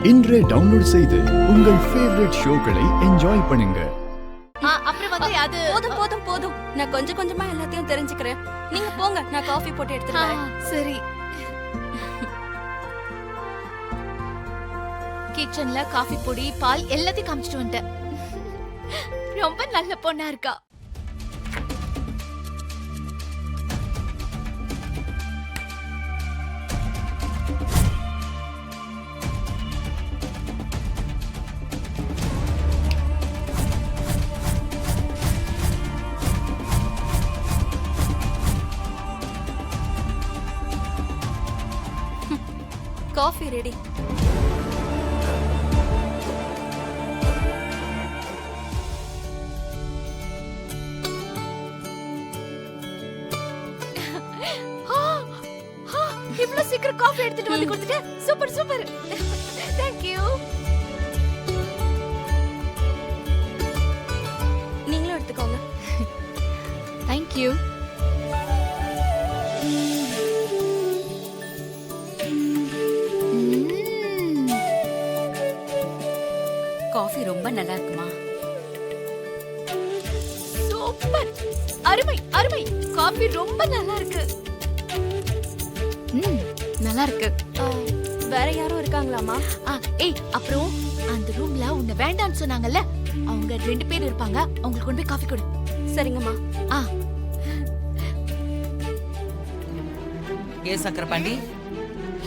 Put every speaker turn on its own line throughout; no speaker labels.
இன்றே டவுன்லோட் செய்து உங்கள் ஃபேவரட் ஷோக்களை என்ஜாய் பண்ணுங்க.
அப்புறம் வந்து அது
போதும் போதும் போதும், நான் கொஞ்சம் கொஞ்சமா எல்லாத்தையும் தெரிஞ்சுக்கிறேன். நீங்க போங்க, நான் காஃபி போட்டு எடுத்துட்டு வரேன்.
சரி. கிச்சன்ல காஃபி பொடி, பால் எல்லாத்தையும் காமிச்சிட்டு வந்துட்டேன். ரொம்ப நல்ல பொண்ணா இருக்கா.
Coffee ready.
இவ்வளவு சீக்கிரம் காஃபி எடுத்துட்டு வந்து கொடுத்துட்டு சூப்பர் சூப்பர். Thank you.
நீங்களும் எடுத்துக்கோங்க.
Thank you.
காஃபி ரொம்ப நல்லா இருக்குமா?
சூப்பர், அருமை அருமை. காஃபி ரொம்ப நல்லா இருக்கு. நல்லா இருக்கு.
வேற யாரும் இருக்காங்களாமா?
ஏய், அப்புறம் அந்த ரூம்ல உன்னை வேண்டான்னு சொன்னாங்கல்ல, அவங்க 2 பேர் இருப்பாங்க. அவங்களுக்கு கொண்டு போய் காஃபி கொடு.
சரிங்கம்மா.
ஏ சக்கரபாண்டி,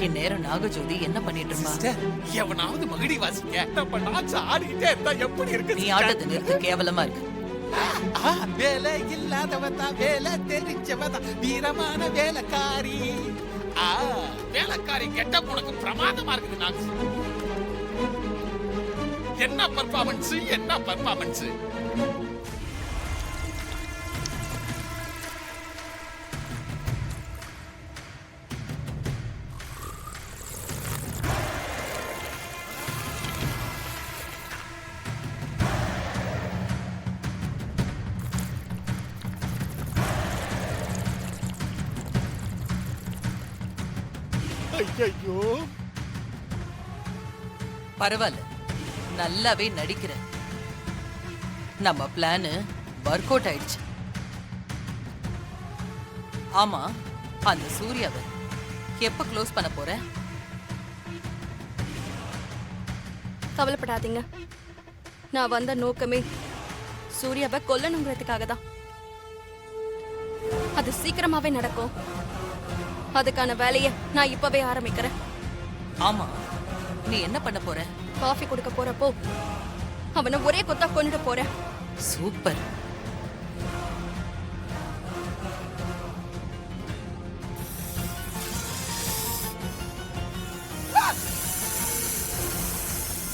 இந்நேரம் நாகஜோதி என்ன பண்ணிட்டு இருப்பா?
எவனாவது மகிடி வாசிக்க நம்ம நாச்சு ஆடிக்கிட்டே இருந்தா எப்படி இருக்கு?
நீ ஆட்டத்தை நிறுத்து, கேவலமா இருக்கு.
வேலை இல்லாதவதா, வேலை தெரிஞ்சவதா, வீரமான வேலைக்காரி. வேலைக்காரி கெட்ட உனக்கு பிரமாதமா இருக்குது. நாச்சு என்ன பர்ஃபார்மன்ஸ், என்ன பர்ஃபார்மன்ஸ். ஐயோ,
பரவாயில்ல, நல்லாவே நடிக்கிற. நம்ம பிளான் ஒர்க் அவுட் ஆயிடுச்சு. ஆமா, அந்த சூர்யாவை எப்ப க்ளோஸ் பண்ண போற?
கவலைப்படாதீங்க, நான் வந்த நோக்கமே சூர்யாவை கொல்லணுங்கிறதுக்காக தான். அது சீக்கிரமாவே நடக்கும். அதுக்கான வேலையை நான் இப்பவே ஆரம்பிக்கிறேன்.
ஆமா, நீ என்ன பண்ண போற?
காஃபி கொடுக்க போறப்போ அவனை ஒரே கொத்தா கொண்டுட்டு போறேன்.
சூப்பர்.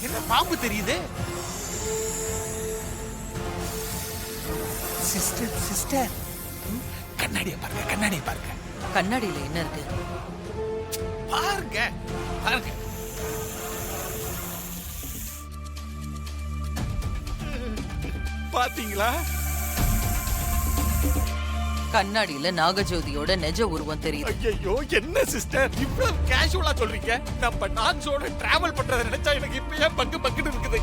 என்ன பாம்பு தெரியுது? சிஸ்டர் சிஸ்டர், கண்ணாடியை பாருங்க, கண்ணாடியை பாருங்க.
கண்ணாடியில என்ன இருக்கு?
பாருங்க பாருங்க. பாத்தீங்களா?
கண்ணாடியில நாகஜோதியோட நிஜ உருவம் தெரியுது.
ஐயோ, என்ன சிஸ்டர் இவ்வளவு கேஷுவலா சொல்றீங்க? நம்ம நான்சோட டிராவல் பண்றதை நினைச்சா எனக்கு இப்பயே பங்கு பங்குன்னு இருக்குது.